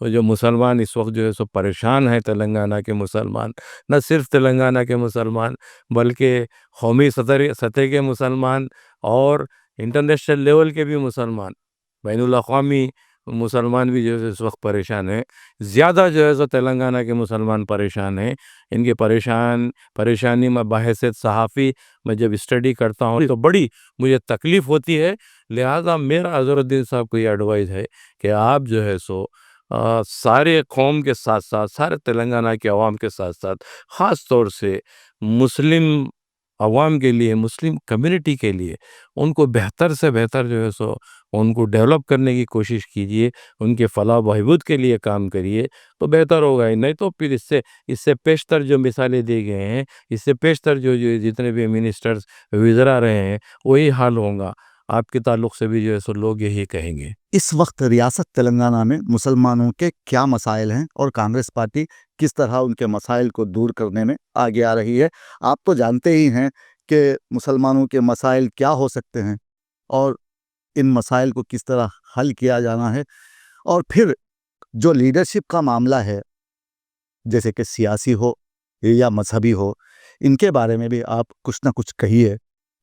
وہ جو مسلمان اس وقت جو ہے سو پریشان ہیں، تلنگانہ کے مسلمان، نہ صرف تلنگانہ کے مسلمان بلکہ قومی سطح کے مسلمان اور انٹرنیشنل لیول کے بھی مسلمان، بین الاقوامی مسلمان بھی جو ہے اس وقت پریشان ہیں۔ زیادہ جو ہے سو تلنگانہ کے مسلمان پریشان ہیں۔ ان کے پریشانی میں بحیثیت صحافی میں جب اسٹڈی کرتا ہوں تو بڑی مجھے تکلیف ہوتی ہے۔ لہٰذا میرا اظہر الدین صاحب کو یہ ایڈوائز ہے کہ آپ جو ہے سو سارے قوم کے ساتھ ساتھ، سارے تلنگانہ کے عوام کے ساتھ ساتھ، خاص طور سے مسلم عوام کے لیے، مسلم کمیونٹی کے لیے ان کو بہتر سے بہتر جو ہے سو ان کو ڈیولپ کرنے کی کوشش کیجیے، ان کے فلاح و بہبود کے لیے کام کریے تو بہتر ہوگا ہی۔ نہیں تو پھر اس سے پیشتر جو مثالیں دی گئے ہیں، اس سے پیشتر جو جتنے بھی منسٹرز وزراء رہے ہیں وہی حال ہوگا۔ آپ کے تعلق سے بھی جو ہے سو لوگ یہی کہیں گے۔ اس وقت ریاست تلنگانہ میں مسلمانوں کے کیا مسائل ہیں اور کانگریس پارٹی کس طرح ان کے مسائل کو دور کرنے میں آگے آ رہی ہے؟ آپ تو جانتے ہی ہیں کہ مسلمانوں کے مسائل کیا ہو سکتے ہیں اور ان مسائل کو کس طرح حل کیا جانا ہے، اور پھر جو لیڈرشپ کا معاملہ ہے، جیسے کہ سیاسی ہو یا مذہبی ہو، ان کے بارے میں بھی آپ کچھ نہ کچھ کہیے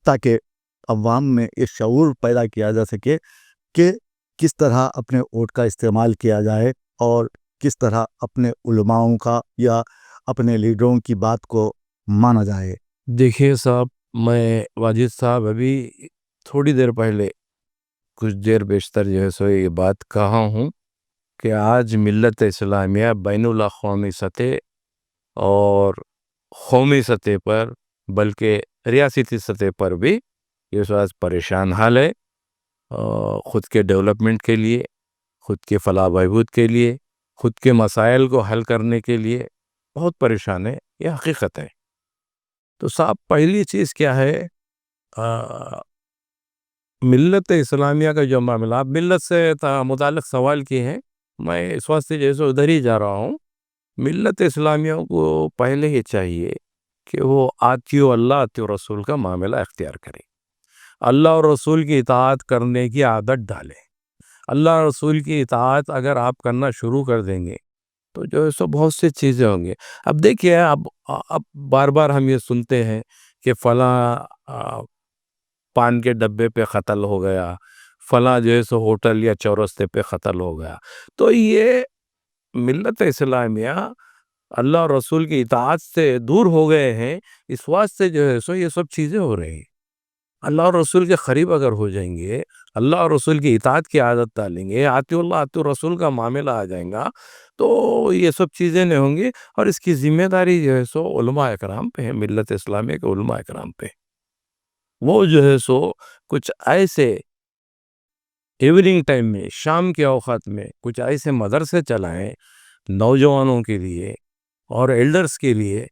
تاکہ عوام میں یہ شعور پیدا کیا جا سکے کہ کس طرح اپنے ووٹ کا استعمال کیا جائے اور کس طرح اپنے علماؤں کا یا اپنے لیڈروں کی بات کو مانا جائے۔ دیکھیے صاحب، میں واجد صاحب ابھی تھوڑی دیر پہلے کچھ دیر بیشتر جو ہے سو یہ بات کہا ہوں کہ آج ملت اسلامیہ بین الاقوامی سطح اور قومی سطح پر بلکہ ریاستی سطح پر بھی یہ سو آج پریشان حال ہے، خود کے ڈیولپمنٹ کے لیے، خود کے فلاح بہبود کے لیے، خود کے مسائل کو حل کرنے کے لیے بہت پریشان ہے، یہ حقیقت ہے۔ تو صاحب پہلی چیز کیا ہے، ملت اسلامیہ کا جو معاملہ، آپ ملت سے متعلق سوال کیے ہیں، میں اس واسطے جیسے ادھر ہی جا رہا ہوں۔ ملت اسلامیہ کو پہلے یہ چاہیے کہ وہ آتیو اللہ آتیو رسول کا معاملہ اختیار کرے، اللہ اور رسول کی اطاعت کرنے کی عادت ڈالے۔ اللہ اور رسول کی اطاعت اگر آپ کرنا شروع کر دیں گے تو جو ہے سو بہت سی چیزیں ہوں گے۔ اب دیکھیے، اب بار بار ہم یہ سنتے ہیں کہ فلاں پان کے ڈبے پہ قتل ہو گیا، فلاں جو ہے سو ہوٹل یا چورستے پہ قتل ہو گیا۔ تو یہ ملت اسلامیہ اللہ اور رسول کی اطاعت سے دور ہو گئے ہیں، اس واسطے جو ہے سو یہ سب چیزیں ہو رہی ہیں۔ اللہ اور رسول کے قریب اگر ہو جائیں گے، اللہ اور رسول کی اطاعت کی عادت ڈالیں گے، آتیو اللہ آتیو رسول کا معاملہ آ جائیں گا تو یہ سب چیزیں نہیں ہوں گی، اور اس کی ذمہ داری جو ہے سو علماء اکرام پہ ہے، ملت اسلامیہ کے علماء اکرام پہ۔ وہ جو ہے سو کچھ ایسے ایوننگ ٹائم میں، شام کے اوقات میں کچھ ایسے مدرسے چلائیں نوجوانوں کے لیے اور ایلڈرز کے لیے،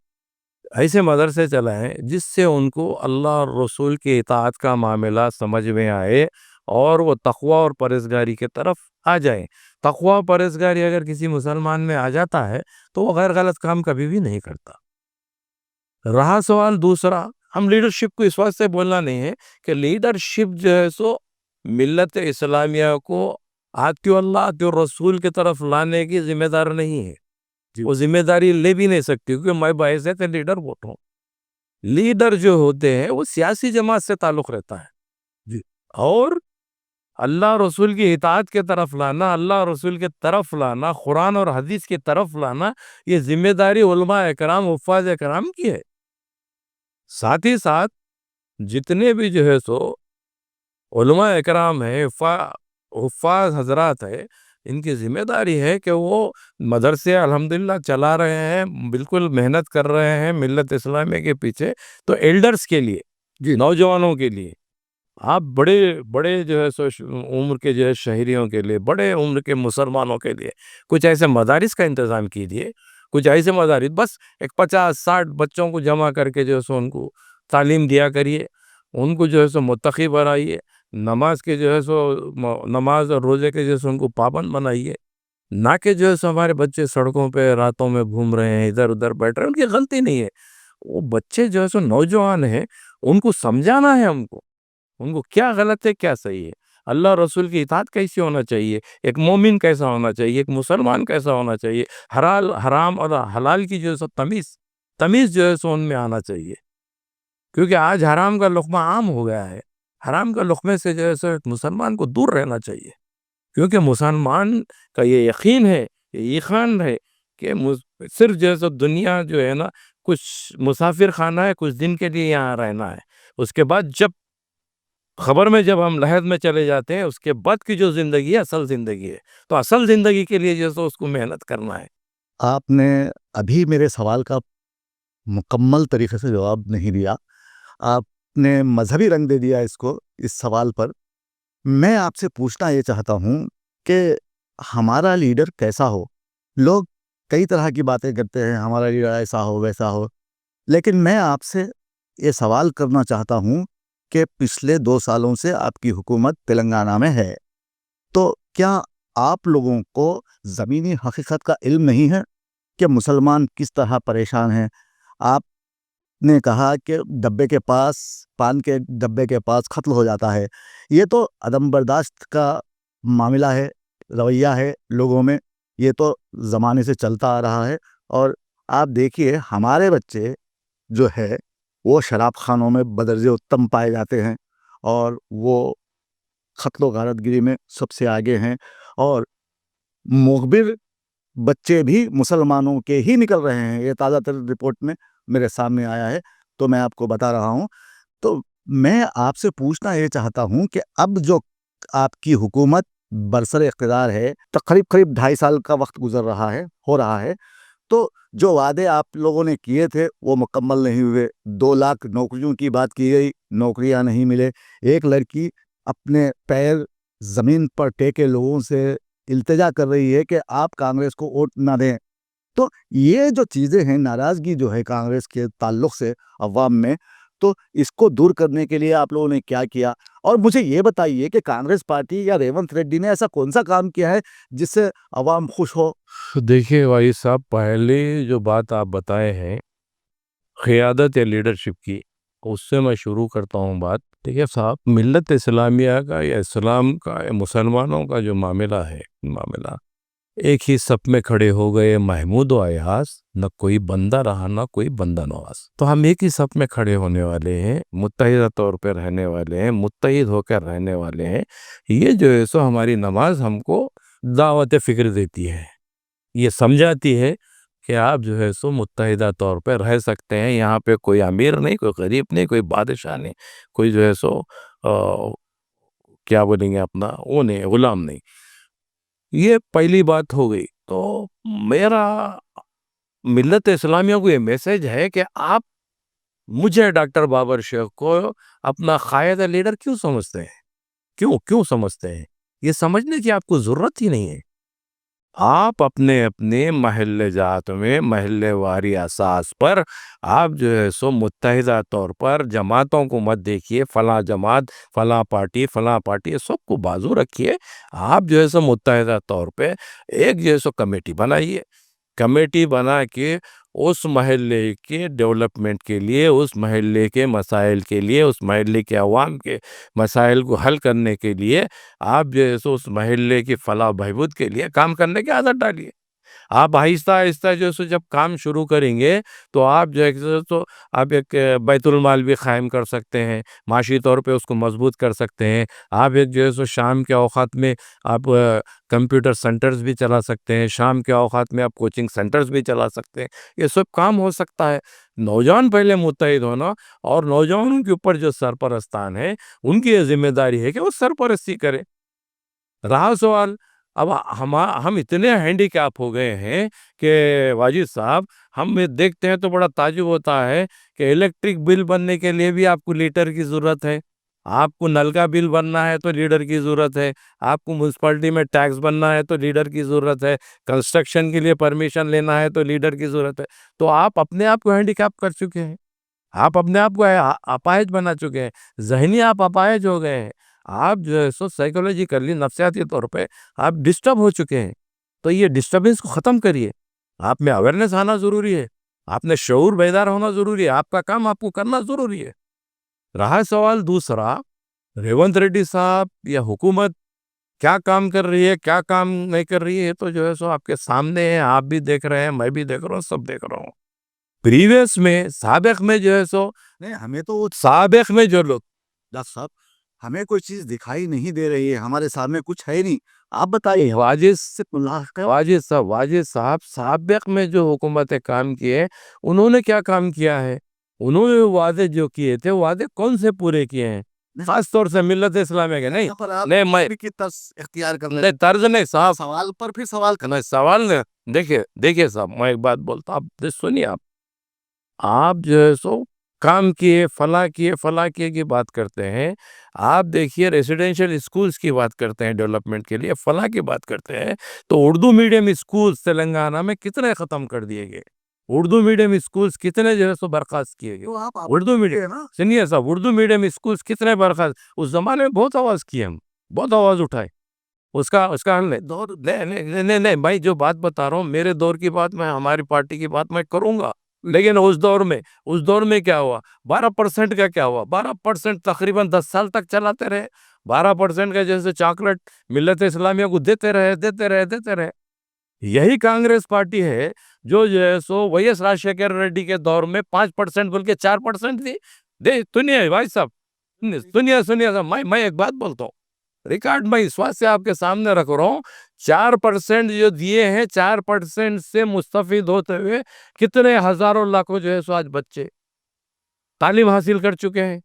ایسے مدرسے چلائیں جس سے ان کو اللہ اور رسول کی اطاعت کا معاملہ سمجھ میں آئے اور وہ تقوی اور پرہیزگاری کے طرف آ جائیں۔ تقوی اور پرہیزگاری اگر کسی مسلمان میں آ جاتا ہے تو وہ غیر غلط کام کبھی بھی نہیں کرتا۔ رہا سوال دوسرا، ہم لیڈرشپ کو اس واسطے بولنا نہیں ہے کہ لیڈرشپ جو ہے سو ملت اسلامیہ کو آتیو اللہ آتیو رسول کی طرف لانے کی ذمہ دار نہیں ہے، وہ ذمہ داری لے بھی نہیں سکتی، کیونکہ میں باعث لیڈر ہوتا ہوں۔ لیڈر جو ہوتے ہیں وہ سیاسی جماعت سے تعلق رہتا ہے، اور اللہ رسول کی اطاعت کے طرف لانا، اللہ رسول کے طرف لانا، قرآن اور حدیث کی طرف لانا، یہ ذمہ داری علماء اکرام، حفاظ اکرام کی ہے۔ ساتھ ہی ساتھ جتنے بھی جو ہے سو علماء اکرام ہیں، حفاظ حضرات ہیں، ان کی ذمہ داری ہے کہ وہ مدرسے الحمدللہ چلا رہے ہیں، بالکل محنت کر رہے ہیں ملت اسلامیہ کے پیچھے۔ تو ایلڈرز کے لیے، نوجوانوں کے لیے، آپ بڑے بڑے جو ہے سو عمر کے جو ہے شہریوں کے لیے، بڑے عمر کے مسلمانوں کے لیے کچھ ایسے مدارس کا انتظام کیجیے، کچھ ایسے مدارس، بس ایک 50-60 بچوں کو جمع کر کے جو ہے سو ان کو تعلیم دیا کریے، ان کو جو ہے سو متقی بنائیے، نماز کے جو ہے سو نماز اور روزے کے جو ہے سو ان کو پابند بنائیے، نہ کہ جو ہے سو ہمارے بچے سڑکوں پہ راتوں میں گھوم رہے ہیں، ادھر ادھر بیٹھ رہے ہیں۔ ان کی غلطی نہیں ہے، وہ بچے جو ہے سو نوجوان ہیں، ان کو سمجھانا ہے، ان کو کیا غلط ہے کیا صحیح ہے۔ اللہ رسول کی اطاعت کیسی ہونا چاہیے، ایک مومن کیسا ہونا چاہیے، ایک مسلمان کیسا ہونا چاہیے، حرام اور حلال کی جو ہے سو تمیز جو ہے سو ان میں آنا چاہیے، کیونکہ آج حرام کا لقمہ عام ہو گیا ہے۔ حرام کا لقمے سے جو ہے سو ایک مسلمان کو دور رہنا چاہیے، کیونکہ مسلمان کا یہ یقین ہے، یہ ایمان ہے کہ صرف جو ہے سو دنیا جو ہے نا کچھ مسافر خانہ ہے، کچھ دن کے لیے یہاں رہنا ہے، اس کے بعد جب ہم لحد میں چلے جاتے ہیں، اس کے بعد کی جو زندگی ہے اصل زندگی ہے، تو اصل زندگی کے لیے جو ہے سو اس کو محنت کرنا ہے۔ آپ نے ابھی میرے سوال کا مکمل طریقے سے جواب نہیں دیا، آپ نے مذہبی رنگ دے دیا اس سوال پر۔ میں آپ سے پوچھنا یہ چاہتا ہوں کہ ہمارا لیڈر کیسا ہو؟ لوگ کئی طرح کی باتیں کرتے ہیں، ہمارا لیڈر ایسا ہو ویسا ہو، لیکن میں آپ سے یہ سوال کرنا چاہتا ہوں کہ پچھلے 2 سالوں سے آپ کی حکومت تلنگانہ میں ہے، تو کیا آپ لوگوں کو زمینی حقیقت کا علم نہیں ہے کہ مسلمان کس طرح پریشان ہیں؟ آپ نے کہا کہ پان کے ڈبے کے پاس قتل ہو جاتا ہے، یہ تو عدم برداشت کا معاملہ ہے، رویہ ہے لوگوں میں، یہ تو زمانے سے چلتا آ رہا ہے۔ اور آپ دیکھیے ہمارے بچے جو ہے وہ شراب خانوں میں بدرجہ اتم پائے جاتے ہیں، اور وہ قتل و غارت گری میں سب سے آگے ہیں، اور مخبر بچے بھی مسلمانوں کے ہی نکل رہے ہیں، یہ تازہ ترین رپورٹ میں میرے سامنے آیا ہے، تو میں آپ کو بتا رہا ہوں۔ تو میں آپ سے پوچھنا یہ چاہتا ہوں کہ اب جو آپ کی حکومت برسر اقتدار ہے، قریب 2.5 سال کا وقت ہو رہا ہے، تو جو وعدے آپ لوگوں نے کیے تھے وہ مکمل نہیں ہوئے۔ 2 لاکھ نوکریوں کی بات کی گئی، نوکریاں نہیں ملے۔ ایک لڑکی اپنے پیر زمین پر ٹیکے لوگوں سے التجا کر رہی ہے کہ آپ کانگریس کو ووٹ نہ دیں۔ تو یہ جو چیزیں ہیں، ناراضگی جو ہے کانگریس کے تعلق سے عوام میں، تو اس کو دور کرنے کے لیے آپ لوگوں نے کیا کیا؟ اور مجھے یہ بتائیے کہ کانگریس پارٹی یا ریونت ریڈی نے ایسا کون سا کام کیا ہے جس سے عوام خوش ہو؟ دیکھیے بھائی صاحب، پہلے جو بات آپ بتائے ہیں قیادت یا لیڈرشپ کی، اس سے میں شروع کرتا ہوں بات۔ دیکھیے صاحب، ملت اسلامیہ کا یا اسلام کا یا مسلمانوں کا جو معاملہ ایک ہی صف میں کھڑے ہو گئے محمود و ایاز، نہ کوئی بندہ رہا نہ کوئی بندہ نواز، تو ہم ایک ہی صف میں کھڑے ہونے والے ہیں، متحدہ طور پہ رہنے والے ہیں، متحد ہو کر رہنے والے ہیں۔ یہ جو ہے سو ہماری نماز ہم کو دعوت فکر دیتی ہے، یہ سمجھاتی ہے کہ آپ جو ہے سو متحدہ طور پہ رہ سکتے ہیں، یہاں پہ کوئی امیر نہیں، کوئی غریب نہیں، کوئی بادشاہ نہیں، کوئی جو ہے سو کیا بولیں گے اپنا وہ نہیں، غلام نہیں۔ یہ پہلی بات ہو گئی۔ تو میرا ملت اسلامیہ کو یہ میسج ہے کہ آپ مجھے ڈاکٹر بابر شیخ کو اپنا قائد لیڈر کیوں سمجھتے ہیں؟ کیوں سمجھتے ہیں؟ یہ سمجھنے کی آپ کو ضرورت ہی نہیں ہے۔ آپ اپنے محلے جات میں محلے واری اساس پر آپ جو ہے سو متحدہ طور پر جماعتوں کو مت دیکھیے، فلاں جماعت، فلاں پارٹی سب کو بازو رکھیے۔ آپ جو ہے سو متحدہ طور پہ ایک جو ہے سو کمیٹی بنائیے، کمیٹی بنا کے اس محلے کے ڈیولپمنٹ کے لیے، اس محلے کے مسائل کے لیے، اس محلے کے عوام کے مسائل کو حل کرنے کے لیے آپ جو ہے سو اس محلے کی فلاح بہبود کے لیے کام کرنے کی عادت ڈالیے۔ آپ آہستہ آہستہ جو ہے سو جب کام شروع کریں گے تو آپ جو ہے تو آپ ایک بیت المال بھی قائم کر سکتے ہیں، معاشی طور پہ اس کو مضبوط کر سکتے ہیں۔ آپ ایک جو ہے سو شام کے اوقات میں آپ کمپیوٹر سینٹرز بھی چلا سکتے ہیں، شام کے اوقات میں آپ کوچنگ سینٹرز بھی چلا سکتے ہیں۔ یہ سب کام ہو سکتا ہے۔ نوجوان پہلے متحد ہونا، اور نوجوانوں کے اوپر جو سرپرستان ہے ان کی یہ ذمہ داری ہے کہ وہ سرپرستی کرے۔ رہا سوال، اب ہم اتنے ہینڈی کیپ ہو گئے ہیں کہ واجد صاحب، ہم دیکھتے ہیں تو بڑا تعجب ہوتا ہے کہ الیکٹرک بل بننے کے لیے بھی آپ کو لیڈر کی ضرورت ہے، آپ کو نل کا بل بننا ہے تو لیڈر کی ضرورت ہے، آپ کو میونسپلٹی میں ٹیکس بننا ہے تو لیڈر کی ضرورت ہے، کنسٹرکشن کے لیے پرمیشن لینا ہے تو لیڈر کی ضرورت ہے۔ تو آپ اپنے آپ کو ہینڈی کیپ کر چکے ہیں، آپ اپنے آپ کو اپاہج بنا چکے ہیں، ذہنی آپ اپاہج ہو گئے ہیں، آپ جو ہے سو سائیکولوجیکلی نفسیاتی طور پہ آپ ڈسٹرب ہو چکے ہیں۔ تو یہ ڈسٹربنس کو ختم کریے، آپ میں اویئرنیس آنا ضروری ہے، آپ نے شعور بیدار ہونا ضروری ہے، آپ کا کام آپ کو کرنا ضروری ہے۔ رہا سوال دوسرا ریونت ریڈی صاحب یا حکومت کیا کام کر رہی ہے کیا کام نہیں کر رہی ہے تو جو ہے سو آپ کے سامنے ہے، آپ بھی دیکھ رہے ہیں، میں بھی دیکھ رہا ہوں، سب دیکھ رہا ہوں۔ پریویس میں سابق میں جو ہے سو نہیں ہمیں تو سابق میں جو لوگ ڈاکٹر صاحب ہمیں کوئی چیز دکھائی نہیں دے رہی ہے، ہمارے سامنے کچھ ہے نہیں، آپ بتائیے۔ واجد صاحب سابق میں جو حکومتیں کام کیے انہوں نے کیا کام کیا ہے؟ انہوں نے وعدے جو کیے تھے وعدے کون سے پورے کیے ہیں؟ خاص طور سے ملت اسلامیہ کے نہیں نہیں میں کی طرز اختیار کرنے نہیں طرز نہیں صاحب سوال پر پھر سوال نہیں سوال نہیں دیکھیے صاحب میں ایک بات بولتا ہوں آپ سنیے آپ جو ہے سو کام کیے فلاں کیے کی بات کرتے ہیں آپ دیکھیے ریزیڈینشل اسکولز کی بات کرتے ہیں ڈیولپمنٹ کے لیے فلاں کی بات کرتے ہیں تو اردو میڈیم اسکولز تلنگانہ میں کتنے ختم کر دیے گئے اردو میڈیم اسکولز کتنے جو ہے سو برخاست کیے گئے اردو میڈیم سنیے صاحب اردو میڈیم اسکولز کتنے برخاست اس زمانے میں بہت آواز کی ہم بہت آواز اٹھائے اس کا حل نہیں بھائی جو بات بتا رہا ہوں میرے دور کی بات میں ہماری پارٹی کی بات میں کروں گا لیکن اس دور میں کیا ہوا 12% کا کیا ہوا 12% تقریباً 10 سال تک چلاتے رہے 12% کا جیسے چاکلیٹ ملت اسلامیہ کو دیتے رہے یہی کانگریس پارٹی ہے جو ہے سو وی ایس راجشیکر ریڈی کے دور میں 5% بول کے 4% دی سنیے بھائی صاحب سنیے میں ایک بات بولتا ہوں ریکارڈ میں اس واسطے آپ کے سامنے رکھ رہا ہوں 4% جو دیے ہیں 4% سے مستفید ہوتے ہوئے کتنے ہزاروں لاکھوں جو ہے سو آج بچے تعلیم حاصل کر چکے ہیں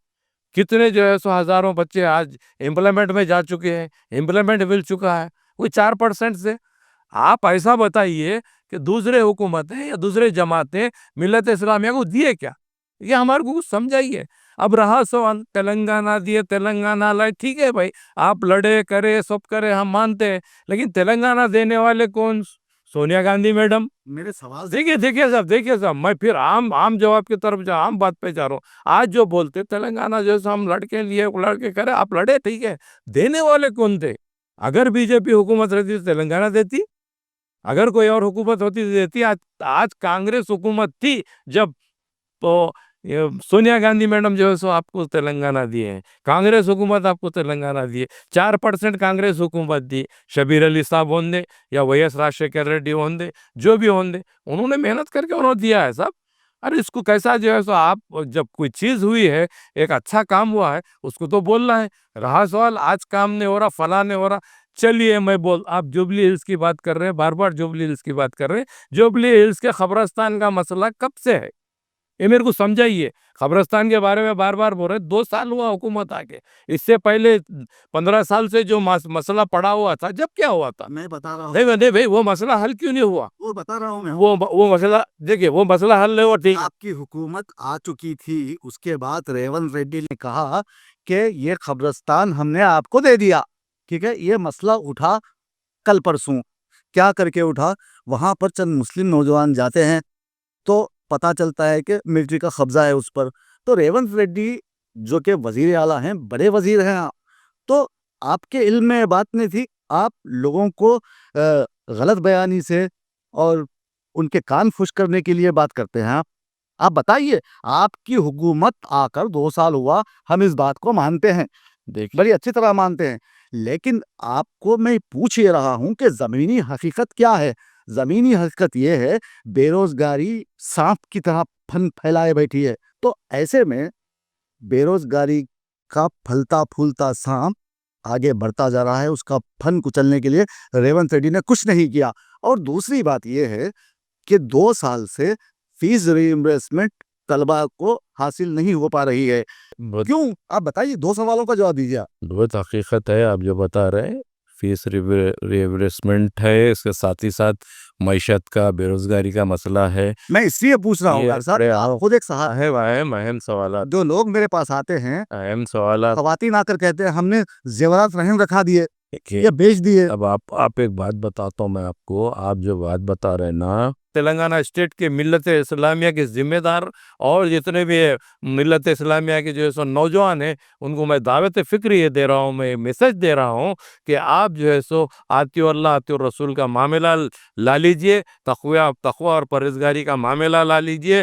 کتنے جو ہے سو ہزاروں بچے آج امپلائمنٹ میں جا چکے ہیں امپلائمنٹ مل چکا ہے وہ 4% سے آپ ایسا بتائیے کہ دوسرے حکومتیں یا دوسرے جماعتیں ملت اسلامیہ کو دیے کیا یہ ہمارے کو سمجھائیے اب رہا سوال تلنگانہ دیے تلنگانہ لائے ٹھیک ہے بھائی آپ لڑے کرے سب کرے ہم مانتے ہیں لیکن تلنگانہ دینے والے کون سونیا گاندھی میڈم میرے سوال دیکھیے صاحب میں پھر عام جواب کی طرف عام بات پہ جا رہا ہوں آج جو بولتے تلنگانہ جیسے ہم لڑکے کرے آپ لڑے ٹھیک ہے دینے والے کون تھے اگر بی جے پی حکومت رہتی تو تلنگانہ دیتی اگر کوئی اور حکومت ہوتی تو دیتی آج کانگریس حکومت تھی جب سونیا گاندھی میڈم جو ہے سو آپ کو تلنگانہ دیے ہیں کانگریس حکومت آپ کو تلنگانہ دیے 4% کانگریس حکومت دی شبیر علی صاحب ہوں دے یا وی ایس راجشیکر ریڈی ہوں دے جو بھی ہوں دے انہوں نے محنت کر کے انہوں نے دیا ہے صاحب ارے اس کو کیسا جو ہے سو آپ جب کوئی چیز ہوئی ہے ایک اچھا کام ہوا ہے اس کو تو بولنا ہے رہا سوال آج کام نہیں ہو رہا فلاں نہیں ہو رہا چلیے میں آپ جوبلی ہلز کی بات کر رہے ہیں بار جوبلی ہلز کی بات کر رہے ہیں جوبلی ہلز کے قبرستان کا مسئلہ کب سے ہے یہ میرے کو سمجھائیے قبرستان کے بارے میں بار بول رہے 2 سال ہوا حکومت آگے اس سے پہلے 15 سال سے جو مسئلہ پڑا ہوا تھا جب کیا ہوا تھا میں بتا رہا ہوں نہیں بھائی وہ مسئلہ حل کیوں نہیں ہوا وہ بتا رہا ہوں میں وہ مسئلہ دیکھیے وہ مسئلہ حل نہیں ہوا ٹھیک آپ کی حکومت آ چکی تھی اس کے بعد ریونت ریڈی نے کہا کہ یہ قبرستان ہم نے آپ کو دے دیا ٹھیک ہے یہ مسئلہ اٹھا کل پرسوں کیا کر کے اٹھا وہاں پر چند مسلم نوجوان جاتے ہیں تو پتا چلتا ہے کہ ملٹری کا قبضہ ہے اس پر تو ریونت ریڈی جو کہ وزیر اعلیٰ ہیں بڑے وزیر ہیں تو آپ کے علم میں بات نہیں تھی آپ لوگوں کو غلط بیانی سے اور ان کے کان خوش کرنے کے لیے بات کرتے ہیں آپ بتائیے آپ کی حکومت آ کر 2 سال ہوا ہم اس بات کو مانتے ہیں بڑی اچھی طرح مانتے ہیں لیکن آپ کو میں پوچھ یہ رہا ہوں کہ زمینی حقیقت کیا ہے زمینی حقیقت یہ ہے بے روزگاری سانپ کی طرح پھن پھیلائے بیٹھی ہے تو ایسے میں بے روزگاری کا پھلتا پھولتا سانپ آگے بڑھتا جا رہا ہے اس کا پھن کچلنے کے لیے ریونت ریڈی نے کچھ نہیں کیا اور دوسری بات یہ ہے کہ 2 سال سے فیس ری ایمبرسمنٹ طلبہ کو حاصل نہیں ہو پا رہی ہے کیوں آپ بتائیے 2 سوالوں کا جواب دیجیے بہت حقیقت ہے آپ جو بتا رہے ہیں فیس ریورسمنٹ ہے اس کے ساتھ ہی ساتھ معیشت کا بے روزگاری کا مسئلہ ہے میں اس لیے پوچھ رہا ہوں سر آپ خود ایک اہم سوالات جو لوگ میرے پاس آتے ہیں اہم سوالات خواتین آ کر کہتے ہیں ہم نے زیورات رہن رکھا دیے یا بیچ دیے اب آپ ایک بات بتاتا ہوں میں آپ کو آپ جو بات بتا رہے ہیں نا تلنگانہ اسٹیٹ کے ملت اسلامیہ کے ذمہ دار اور جتنے بھی ملت اسلامیہ کے جو ہے سو نوجوان ہیں ان کو میں دعوت فکر یہ دے رہا ہوں، میں میسج دے رہا ہوں کہ آپ جو ہے سو آتیو اللہ آتیو رسول کا معاملہ لا لیجئے، تقوی اور پرہیزگاری کا معاملہ لا لیجئے،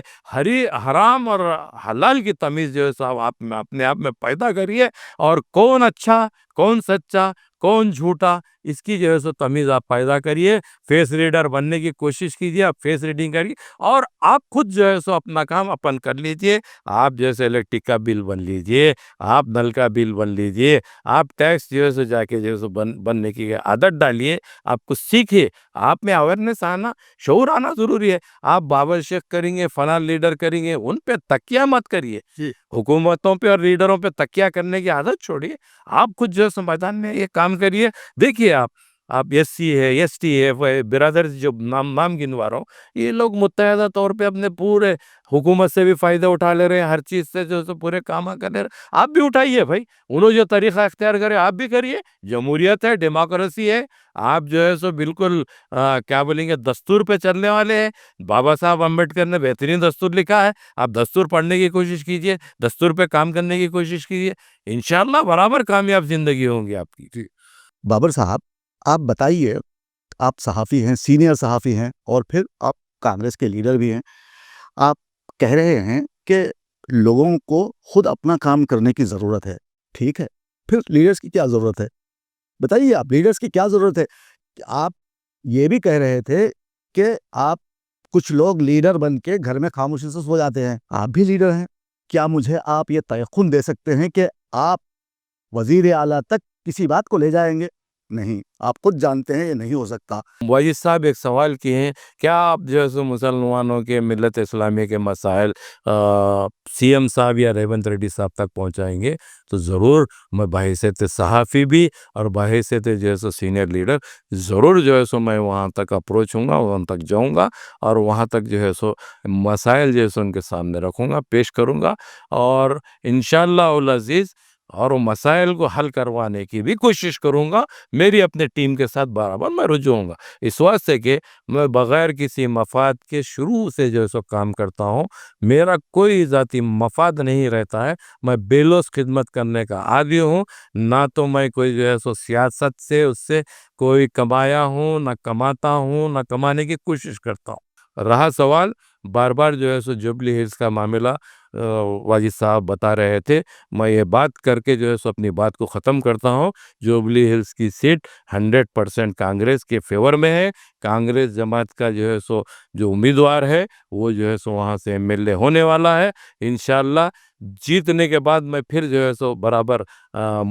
حرام اور حلال کی تمیز جو ہے سو آپ اپنے آپ میں پیدا کریے، اور کون اچھا کون سچا کون جھوٹا اس کی جو ہے سو تمیز آپ پیدا کریے، فیس ریڈر بننے کی کوشش کیجیے، آپ فیس ریڈنگ کریے اور آپ خود جو ہے سو اپنا کام اپن کر لیجئے۔ آپ جیسے الیکٹرک کا بل بن لیجئے، آپ نل کا بل بن لیجئے، آپ ٹیکس جو ہے سو جا کے جو ہے سو بننے کی عادت ڈالیے، آپ کچھ سیکھیے، آپ میں اویئرنیس آنا، شعور آنا ضروری ہے۔ آپ بابر شیخ کریں گے، فلاں لیڈر کریں گے، ان پہ تکیہ مت کریے، حکومتوں پہ اور لیڈروں پہ تکیہ کرنے کی عادت چھوڑیے، آپ خود جو ہے میدان میں یہ کام کریے۔ دیکھیے آپ ایس سی ہے، ایس ٹی ہے، برادرز جو نام گنوا رہا ہوں، یہ لوگ متحدہ طور پہ اپنے پورے حکومت سے بھی فائدہ اٹھا لے رہے ہیں، ہر چیز سے جو ہے پورے کام کر لے رہے ہیں، آپ بھی اٹھائیے بھائی، انہوں جو طریقہ اختیار کرے آپ بھی کریے، جمہوریت ہے، ڈیموکریسی ہے، آپ جو ہے سو بالکل کیا بولیں گے دستور پہ چلنے والے ہیں۔ بابا صاحب امبیڈکر نے بہترین دستور لکھا ہے، آپ دستور پڑھنے کی کوشش کیجیے، دستور پہ کام کرنے کی کوشش کیجیے، انشاءاللہ برابر کامیاب زندگی ہوگی آپ کی۔ بابر صاحب، آپ بتائیے، آپ صحافی ہیں، سینئر صحافی ہیں، اور پھر آپ کانگریس کے لیڈر بھی ہیں، آپ کہہ رہے ہیں کہ لوگوں کو خود اپنا کام کرنے کی ضرورت ہے، ٹھیک ہے، پھر لیڈرز کی کیا ضرورت ہے؟ بتائیے، آپ لیڈرز کی کیا ضرورت ہے؟ آپ یہ بھی کہہ رہے تھے کہ آپ کچھ لوگ لیڈر بن کے گھر میں خاموشی سے سو جاتے ہیں، آپ بھی لیڈر ہیں، کیا مجھے آپ یہ تیقن دے سکتے ہیں کہ آپ وزیر اعلیٰ تک کسی بات کو لے جائیں گے؟ نہیں، آپ خود جانتے ہیں یہ نہیں ہو سکتا۔ واجد صاحب ایک سوال کیے ہیں، کیا آپ جو ہے سو مسلمانوں کے ملت اسلامیہ کے مسائل سی ایم صاحب یا ریونت ریڈی صاحب تک پہنچائیں گے؟ تو ضرور، میں بحیثیت صحافی بھی اور بحیثیت جو ہے سو سینئر لیڈر ضرور جو ہے سو میں وہاں تک اپروچ ہوں گا، وہاں تک جاؤں گا اور وہاں تک جو ہے سو مسائل جو ہے سو ان کے سامنے رکھوں گا، پیش کروں گا، اور انشاءاللہ العزیز اور وہ مسائل کو حل کروانے کی بھی کوشش کروں گا۔ میری اپنے ٹیم کے ساتھ برابر میں رجوع ہوں گا، اس واسطے کہ میں بغیر کسی مفاد کے شروع سے جو ہے سو کام کرتا ہوں، میرا کوئی ذاتی مفاد نہیں رہتا ہے، میں بے لوث خدمت کرنے کا عادی ہوں، نہ تو میں کوئی جو ہے سو سیاست سے اس سے کوئی کمایا ہوں، نہ کماتا ہوں، نہ کمانے کی کوشش کرتا ہوں۔ رہا سوال بار بار جو ہے سو جوبلی ہلز کا معاملہ، واجد صاحب بتا رہے تھے، میں یہ بات کر کے جو ہے سو اپنی بات کو ختم کرتا ہوں، جوبلی ہلز کی سیٹ 100% کانگریس کے فیور میں ہے، کانگریس جماعت کا جو ہے سو جو امیدوار ہے وہ جو ہے سو وہاں سے ایم ایل اے ہونے والا ہے، انشاءاللہ جیتنے کے بعد میں پھر جو ہے سو برابر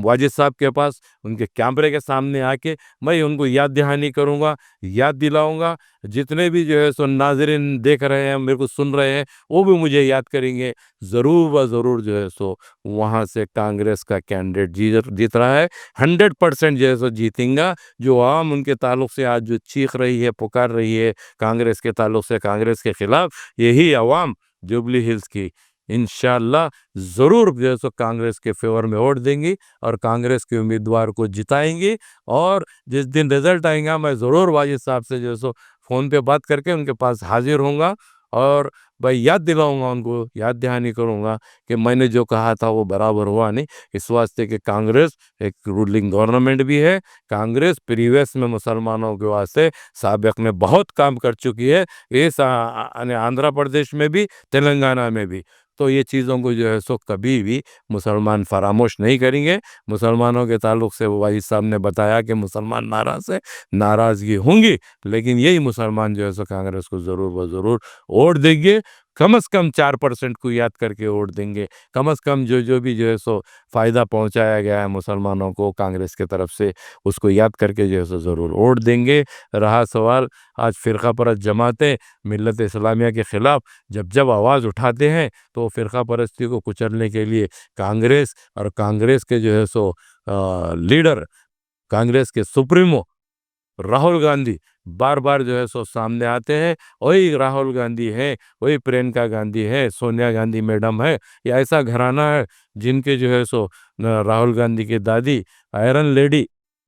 واجد صاحب کے پاس ان کے کیمرے کے سامنے آ کے میں ان کو یاد دہانی کروں گا، یاد دلاؤں گا، جتنے بھی جو ہے سو ناظرین دیکھ رہے ہیں، میرے کو سن رہے ہیں، وہ بھی مجھے یاد کریں گے، ضرور و ضرور جو ہے سو وہاں سے کانگریس کا کینڈیڈیٹ جیت رہا ہے، 100% جو ہے سو جیتیں گا۔ جو عوام ان کے تعلق سے آج جو چیخ رہی ہے، پکار رہی ہے کانگریس کے تعلق سے، کانگریس کے خلاف، یہی عوام جوبلی ہلز کی انشاءاللہ ضرور جو ہے سو کانگریس کے فیور میں ووٹ دیں گی اور کانگریس کے امیدوار کو جتائیں گی، اور جس دن رزلٹ آئیں گا میں ضرور واجد صاحب سے جو ہے سو فون پہ بات کر کے ان کے پاس حاضر ہوں گا، اور بھائی یاد دلاؤں گا، ان کو یاد دہانی کروں گا کہ میں نے جو کہا تھا وہ برابر ہوا نہیں، اس واسطے کہ کانگریس ایک رولنگ گورنمنٹ بھی ہے، کانگریس پریویس میں مسلمانوں کے واسطے سابق میں بہت کام کر چکی ہے، اس آندھرا پردیش میں بھی، تلنگانہ میں بھی، تو یہ چیزوں کو جو ہے سو کبھی بھی مسلمان فراموش نہیں کریں گے۔ مسلمانوں کے تعلق سے واجد صاحب نے بتایا کہ مسلمان ناراض ہے، ناراضگی ہوں گی، لیکن یہی مسلمان جو ہے سو کانگریس کو ضرور و ضرور ووٹ دیں گے، کم از کم 4% کو یاد کر کے ووٹ دیں گے، کم از کم جو بھی جو ہے سو فائدہ پہنچایا گیا ہے مسلمانوں کو کانگریس کے طرف سے، اس کو یاد کر کے جو ہے سو ضرور ووٹ دیں گے۔ رہا سوال آج فرقہ پرست جماعتیں ملت اسلامیہ کے خلاف جب آواز اٹھاتے ہیں تو فرقہ پرستی کو کچلنے کے لیے کانگریس اور کانگریس کے جو ہے سو لیڈر، کانگریس کے سپریمو راہل گاندھی بار بار جو ہے سو سامنے آتے ہیں، وہی راہل گاندھی ہے، وہی پرینکا گاندھی ہے، سونیا گاندھی میڈم ہے، یہ ایسا گھرانہ ہے جن کے جو ہے سو راہل گاندھی کی دادی آئرن لیڈی